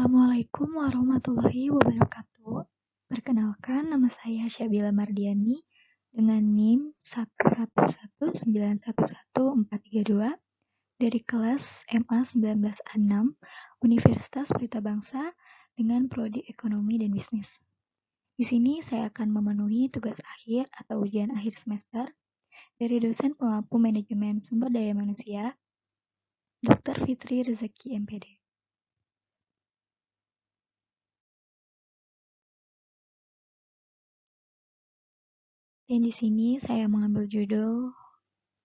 Assalamualaikum warahmatullahi wabarakatuh. Perkenalkan, nama saya Syabila Mardiani dengan NIM 1119114432 dari kelas MA 19A6 Universitas Pelita Bangsa dengan prodi Ekonomi dan Bisnis. Di sini saya akan memenuhi tugas akhir atau ujian akhir semester dari dosen pemampu manajemen sumber daya manusia, Dr. Fitri Rezeki MPD. Dan di sini saya mengambil judul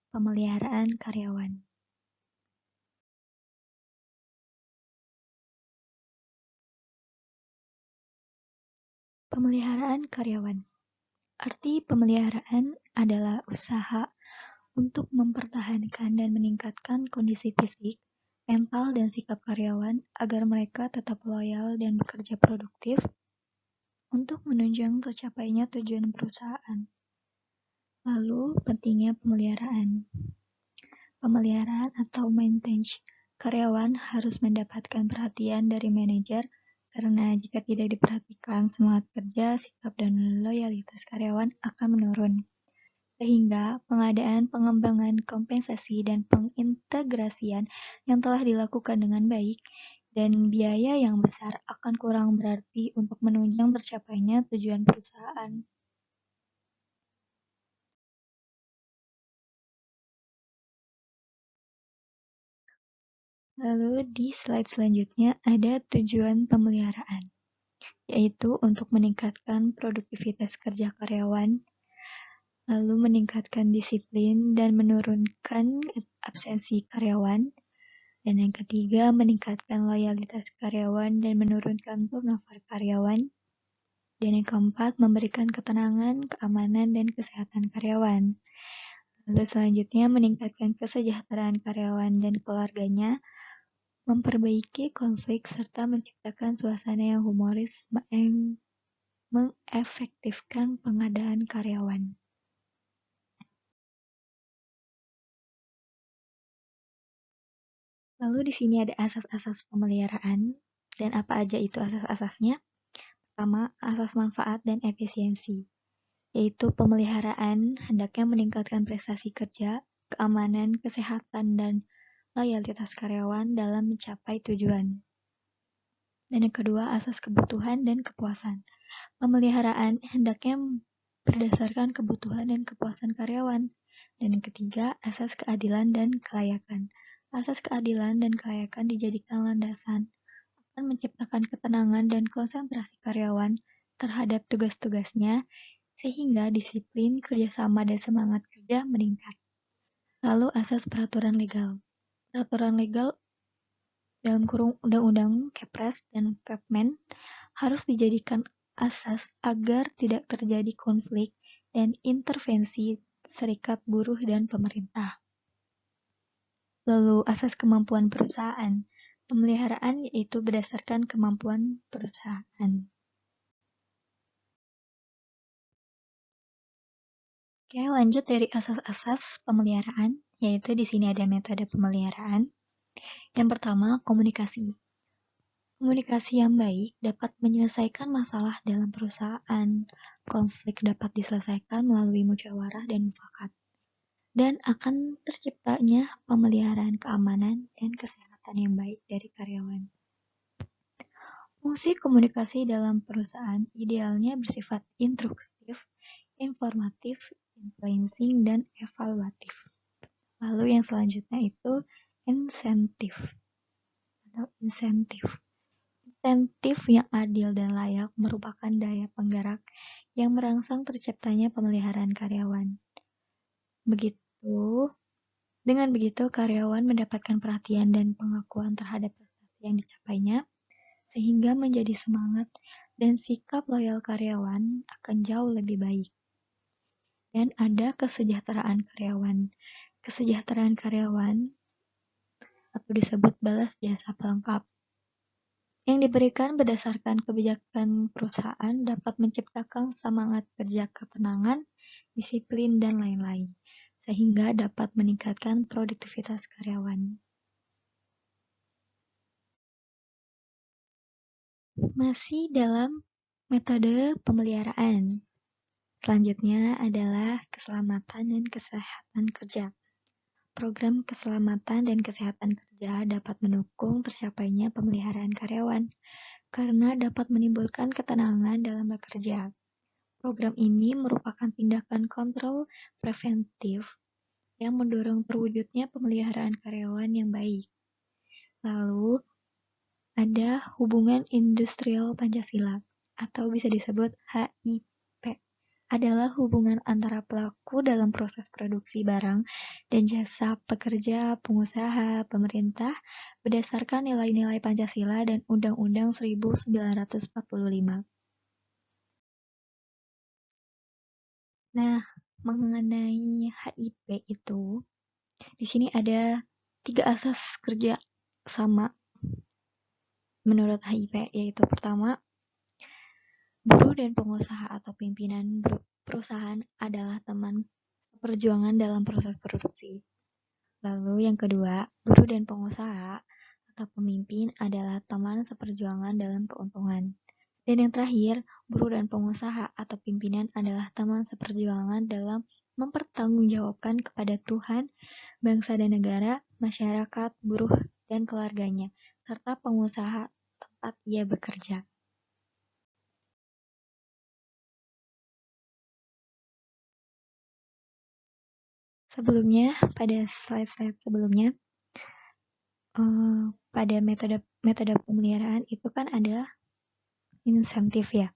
pemeliharaan karyawan. Pemeliharaan karyawan. Arti pemeliharaan adalah usaha untuk mempertahankan dan meningkatkan kondisi fisik, mental, dan sikap karyawan agar mereka tetap loyal dan bekerja produktif untuk menunjang tercapainya tujuan perusahaan. Lalu, pentingnya pemeliharaan. Pemeliharaan atau maintenance karyawan harus mendapatkan perhatian dari manajer karena jika tidak diperhatikan, semangat kerja, sikap, dan loyalitas karyawan akan menurun. Sehingga pengadaan, pengembangan, kompensasi, dan pengintegrasian yang telah dilakukan dengan baik dan biaya yang besar akan kurang berarti untuk menunjang tercapainya tujuan perusahaan. Lalu di slide selanjutnya ada tujuan pemeliharaan, yaitu untuk meningkatkan produktivitas kerja karyawan, lalu meningkatkan disiplin dan menurunkan absensi karyawan, dan yang ketiga meningkatkan loyalitas karyawan dan menurunkan turnover karyawan, dan yang keempat memberikan ketenangan, keamanan, dan kesehatan karyawan. Lalu selanjutnya meningkatkan kesejahteraan karyawan dan keluarganya, memperbaiki konflik serta menciptakan suasana yang humoris yang mengefektifkan pengadaan karyawan. Lalu di sini ada asas-asas pemeliharaan dan apa aja itu asas-asasnya. Pertama, asas manfaat dan efisiensi, yaitu pemeliharaan hendaknya meningkatkan prestasi kerja, keamanan, kesehatan, dan loyalitas karyawan dalam mencapai tujuan. Dan yang kedua, asas kebutuhan dan kepuasan. Pemeliharaan hendaknya berdasarkan kebutuhan dan kepuasan karyawan. Dan yang ketiga, asas keadilan dan kelayakan. Asas keadilan dan kelayakan dijadikan landasan akan menciptakan ketenangan dan konsentrasi karyawan terhadap tugas-tugasnya sehingga disiplin, kerjasama, dan semangat kerja meningkat. Lalu asas peraturan legal. Peraturan legal dalam kurung undang-undang, Kepres, dan Kepmen harus dijadikan asas agar tidak terjadi konflik dan intervensi serikat buruh dan pemerintah. Lalu asas kemampuan perusahaan. Pemeliharaan yaitu berdasarkan kemampuan perusahaan. Oke, lanjut dari asas-asas pemeliharaan, yaitu di sini ada metode pemeliharaan. Yang pertama, komunikasi. Komunikasi yang baik dapat menyelesaikan masalah dalam perusahaan. Konflik dapat diselesaikan melalui musyawarah dan mufakat. Dan akan terciptanya pemeliharaan keamanan dan kesehatan yang baik dari karyawan. Fungsi komunikasi dalam perusahaan idealnya bersifat instruktif, informatif, influencing, dan evaluatif. Lalu yang selanjutnya itu insentif. Insentif yang adil dan layak merupakan daya penggerak yang merangsang terciptanya pemeliharaan karyawan. Dengan begitu, karyawan mendapatkan perhatian dan pengakuan terhadap prestasi yang dicapainya, sehingga menjadi semangat dan sikap loyal karyawan akan jauh lebih baik. Dan ada kesejahteraan karyawan. Kesejahteraan karyawan atau disebut balas jasa pelengkap yang diberikan berdasarkan kebijakan perusahaan dapat menciptakan semangat kerja, ketenangan, disiplin, dan lain-lain, sehingga dapat meningkatkan produktivitas karyawan. Masih dalam metode pemeliharaan. Selanjutnya adalah keselamatan dan kesehatan kerja. Program keselamatan dan kesehatan kerja dapat mendukung tercapainya pemeliharaan karyawan karena dapat menimbulkan ketenangan dalam bekerja. Program ini merupakan tindakan kontrol preventif yang mendorong terwujudnya pemeliharaan karyawan yang baik. Lalu, ada hubungan industrial Pancasila atau bisa disebut HIP. Adalah hubungan antara pelaku dalam proses produksi barang dan jasa pekerja, pengusaha, pemerintah berdasarkan nilai-nilai Pancasila dan Undang-Undang 1945. Nah, mengenai HIP itu, di sini ada 3 asas kerja sama menurut HIP, yaitu pertama, buruh dan pengusaha atau pimpinan perusahaan adalah teman perjuangan dalam proses produksi. Lalu yang kedua, buruh dan pengusaha atau pemimpin adalah teman seperjuangan dalam keuntungan. Dan yang terakhir, buruh dan pengusaha atau pimpinan adalah teman seperjuangan dalam mempertanggungjawabkan kepada Tuhan, bangsa dan negara, masyarakat, buruh, dan keluarganya, serta pengusaha tempat ia bekerja. Sebelumnya, pada slide-slide sebelumnya, pada metode pemeliharaan itu kan ada insentif ya.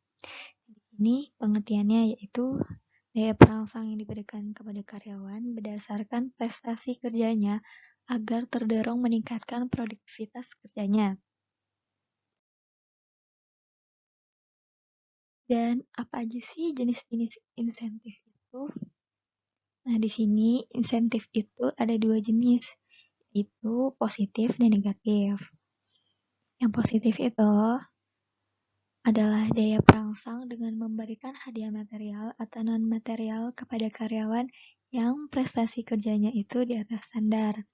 Ini pengertiannya yaitu daya perangsang yang diberikan kepada karyawan berdasarkan prestasi kerjanya agar terdorong meningkatkan produktivitas kerjanya. Dan apa aja sih jenis-jenis insentif itu? Nah, di sini insentif itu ada 2 jenis, yaitu positif dan negatif. Yang positif itu adalah daya perangsang dengan memberikan hadiah material atau non-material kepada karyawan yang prestasi kerjanya itu di atas standar.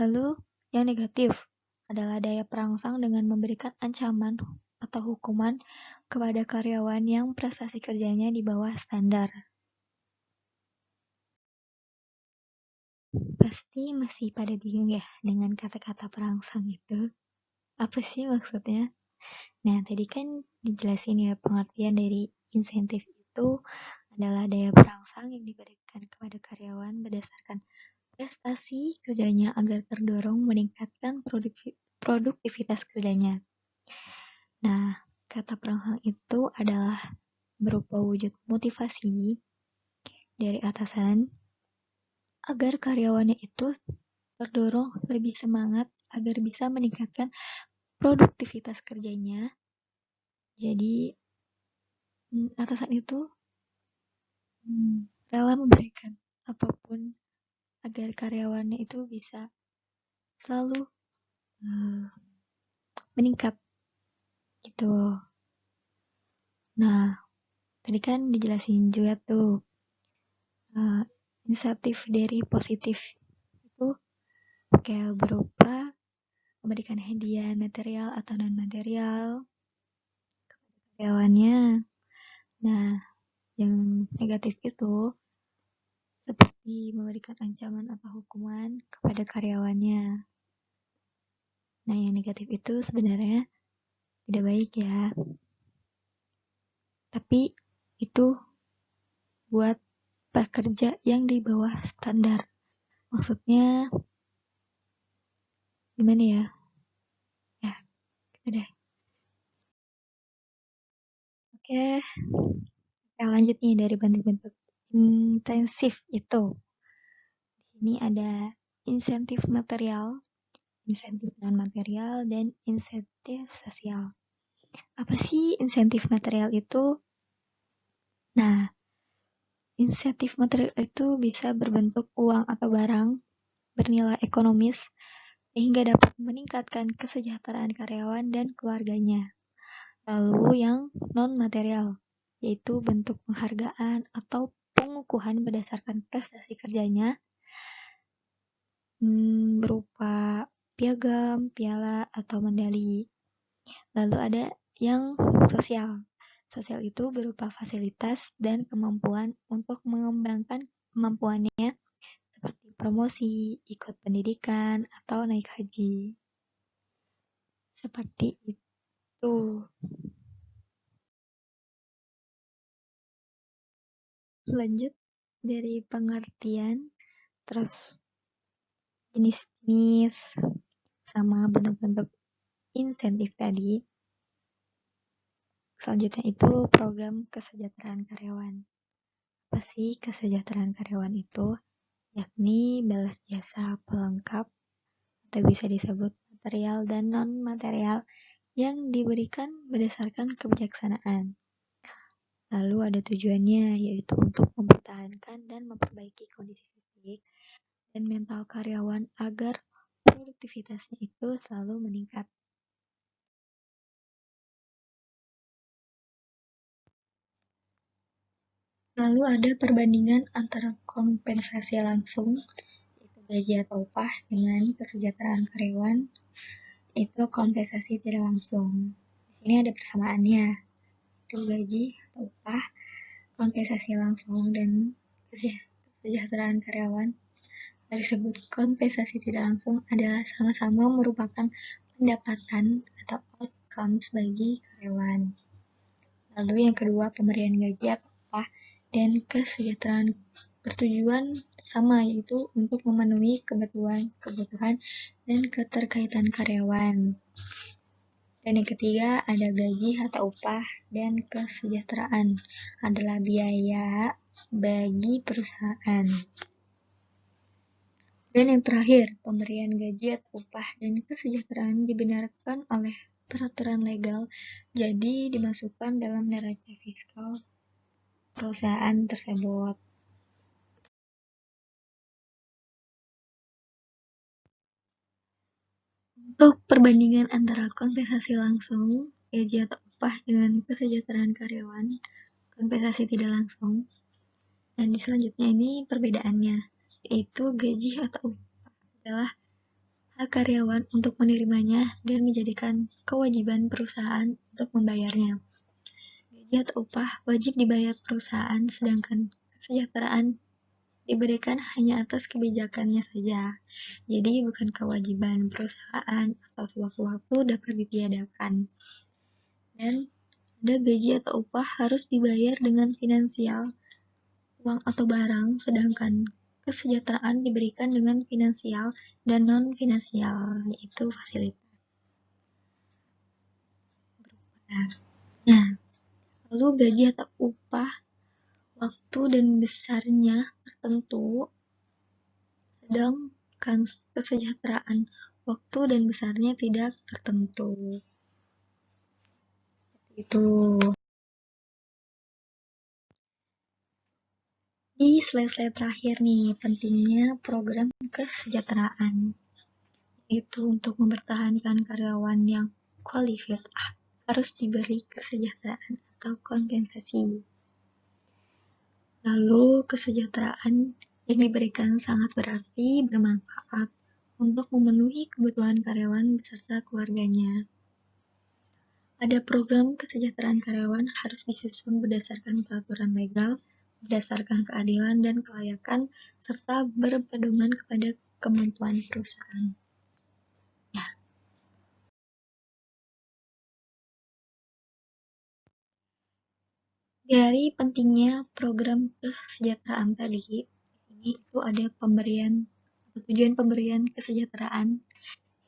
Lalu, yang negatif adalah daya perangsang dengan memberikan ancaman atau hukuman kepada karyawan yang prestasi kerjanya di bawah standar. Pasti masih pada bingung ya dengan kata-kata perangsang itu. Apa sih maksudnya? Nah, tadi kan dijelasin ya pengertian dari insentif itu adalah daya perangsang yang diberikan kepada karyawan berdasarkan prestasi kerjanya agar terdorong meningkatkan produktivitas kerjanya. Nah, kata perangsang itu adalah berupa wujud motivasi dari atasan agar karyawannya itu terdorong lebih semangat agar bisa meningkatkan produktivitas kerjanya. Jadi, atasan itu rela memberikan apapun agar karyawannya itu bisa selalu meningkat gitu. Nah, tadi kan dijelasin juga tuh insentif dari positif itu kayak berupa memberikan hadiah material atau non material kepada karyawannya. Nah, yang negatif itu seperti memberikan ancaman atau hukuman kepada karyawannya. Nah, yang negatif itu sebenarnya tidak baik ya. Tapi itu buat pekerja yang di bawah standar. Maksudnya gimana ya? Ya, gitu deh. Oke, kita lanjut nih dari bentuk-bentuk intensif itu. Di sini ada insentif material, insentif non-material, dan insentif sosial. Apa sih insentif material itu? Nah, insentif material itu bisa berbentuk uang atau barang bernilai ekonomis sehingga dapat meningkatkan kesejahteraan karyawan dan keluarganya. Lalu yang non-material, yaitu bentuk penghargaan atau pengukuhan berdasarkan prestasi kerjanya berupa piagam, piala, atau medali. Lalu ada yang sosial. Sosial itu berupa fasilitas dan kemampuan untuk mengembangkan kemampuannya seperti promosi, ikut pendidikan, atau naik haji. Seperti itu. Lanjut dari pengertian, terus jenis-jenis, sama bentuk-bentuk insentif tadi. Selanjutnya itu program kesejahteraan karyawan. Apa sih kesejahteraan karyawan itu? Yakni balas jasa pelengkap atau bisa disebut material dan non-material yang diberikan berdasarkan kebijaksanaan. Lalu ada tujuannya, yaitu untuk mempertahankan dan memperbaiki kondisi fisik dan mental karyawan agar produktivitasnya itu selalu meningkat. Lalu ada perbandingan antara kompensasi langsung, yaitu gaji atau upah, dengan kesejahteraan karyawan, itu kompensasi tidak langsung. Di sini ada persamaannya, itu gaji atau upah, kompensasi langsung, dan kesejahteraan karyawan disebut kompensasi tidak langsung adalah sama-sama merupakan pendapatan atau outcomes bagi karyawan. Lalu yang kedua, pemberian gaji atau upah dan kesejahteraan bertujuan sama, yaitu untuk memenuhi kebutuhan dan keterkaitan karyawan. Dan yang ketiga, ada gaji atau upah dan kesejahteraan adalah biaya bagi perusahaan. Dan yang terakhir, pemberian gaji atau upah dan kesejahteraan dibenarkan oleh peraturan legal, jadi dimasukkan dalam neraca fiskal perusahaan tersebut. Untuk perbandingan antara kompensasi langsung, gaji atau upah dengan kesejahteraan karyawan, kompensasi tidak langsung. Dan di selanjutnya ini perbedaannya, yaitu gaji atau upah adalah hak karyawan untuk menerimanya dan menjadikan kewajiban perusahaan untuk membayarnya. Gaji atau upah wajib dibayar perusahaan, sedangkan kesejahteraan diberikan hanya atas kebijakannya saja. Jadi bukan kewajiban perusahaan atau sewaktu-waktu dapat ditiadakan. Dan ada gaji atau upah harus dibayar dengan finansial, uang atau barang, sedangkan kesejahteraan diberikan dengan finansial dan non-finansial, yaitu fasilitas. Nah, lalu gaji atau upah waktu dan besarnya tertentu, sedangkan kesejahteraan waktu dan besarnya tidak tertentu. Itu. Di slide-slide terakhir nih, pentingnya program kesejahteraan, yaitu untuk mempertahankan karyawan yang qualified harus diberi kesejahteraan atau kompensasi. Lalu kesejahteraan yang diberikan sangat berarti bermanfaat untuk memenuhi kebutuhan karyawan beserta keluarganya. Ada program kesejahteraan karyawan harus disusun berdasarkan peraturan legal, berdasarkan keadilan dan kelayakan, serta berpedoman kepada kemampuan perusahaan. Ya. Dari pentingnya program kesejahteraan tadi, ini itu ada tujuan pemberian kesejahteraan,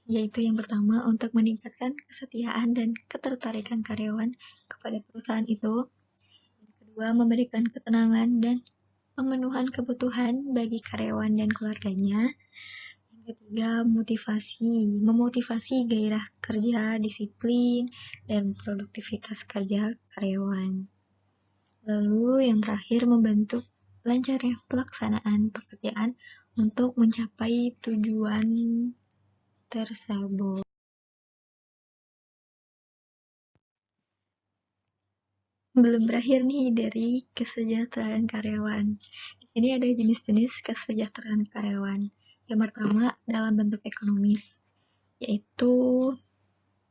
yaitu yang pertama untuk meningkatkan kesetiaan dan ketertarikan karyawan kepada perusahaan itu. Yang kedua, memberikan ketenangan dan pemenuhan kebutuhan bagi karyawan dan keluarganya. Yang ketiga, memotivasi gairah kerja, disiplin, dan produktivitas kerja karyawan. Lalu yang terakhir, membantu lancarnya pelaksanaan pekerjaan untuk mencapai tujuan tersebut. Belum berakhir nih dari kesejahteraan karyawan. Di sini ada jenis-jenis kesejahteraan karyawan. Yang pertama dalam bentuk ekonomis, yaitu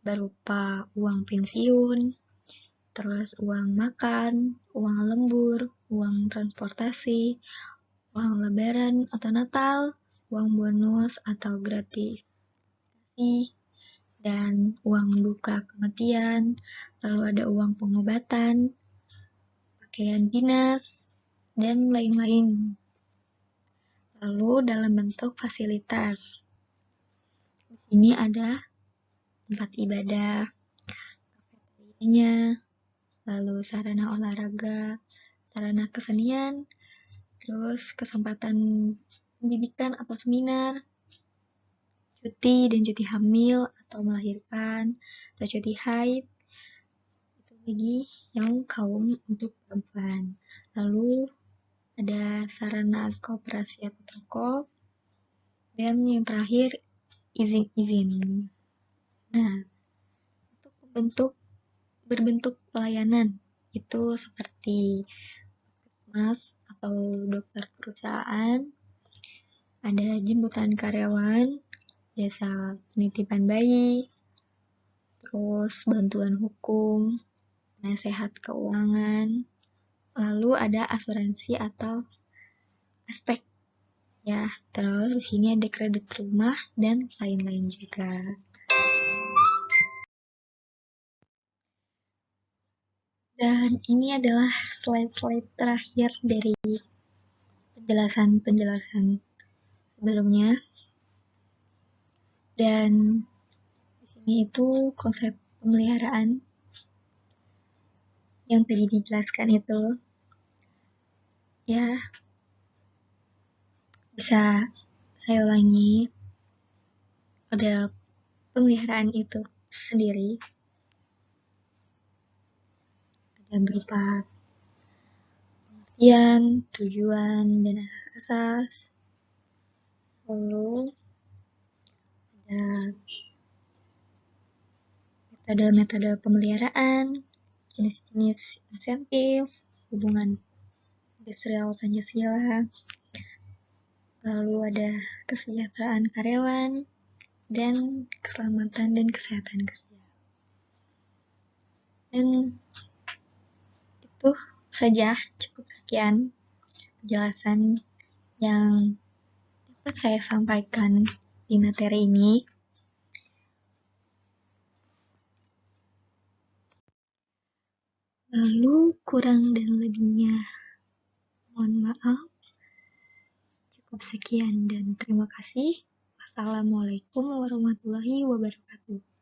berupa uang pensiun, terus uang makan, uang lembur, uang transportasi, uang lebaran atau Natal, uang bonus atau gratis, dan uang duka kematian, lalu ada uang pengobatan, pakaian dinas, dan lain-lain. Lalu dalam bentuk fasilitas. Di sini ada tempat ibadah, kafeterianya, lalu sarana olahraga, sarana kesenian, terus kesempatan pendidikan atau seminar, cuti dan cuti hamil atau melahirkan, atau cuti haid, itu bagi yang kaum untuk perempuan. Lalu ada sarana koperasi atau toko, dan yang terakhir izin-izin. Nah, untuk berbentuk pelayanan itu seperti puskesmas atau dokter perusahaan, ada jemputan karyawan, jasa penitipan bayi, terus bantuan hukum, nasihat keuangan, lalu ada asuransi atau aspek ya. Terus di sini ada kredit rumah dan lain-lain juga. Dan ini adalah slide-slide terakhir dari penjelasan-penjelasan sebelumnya. Dan di sini itu konsep pemeliharaan yang tadi dijelaskan itu ya bisa saya ulangi. Ada pemeliharaan itu sendiri ada berupa pengertian, tujuan, dan asas-asas. Lalu ada metode pemeliharaan, jenis-jenis insentif, hubungan industrial Pancasila, lalu ada kesejahteraan karyawan, dan keselamatan dan kesehatan kerja. Dan itu saja, cukup sekian penjelasan yang dapat saya sampaikan di materi ini. Lalu kurang dan lebihnya mohon maaf. Cukup sekian dan terima kasih. Wassalamualaikum warahmatullahi wabarakatuh.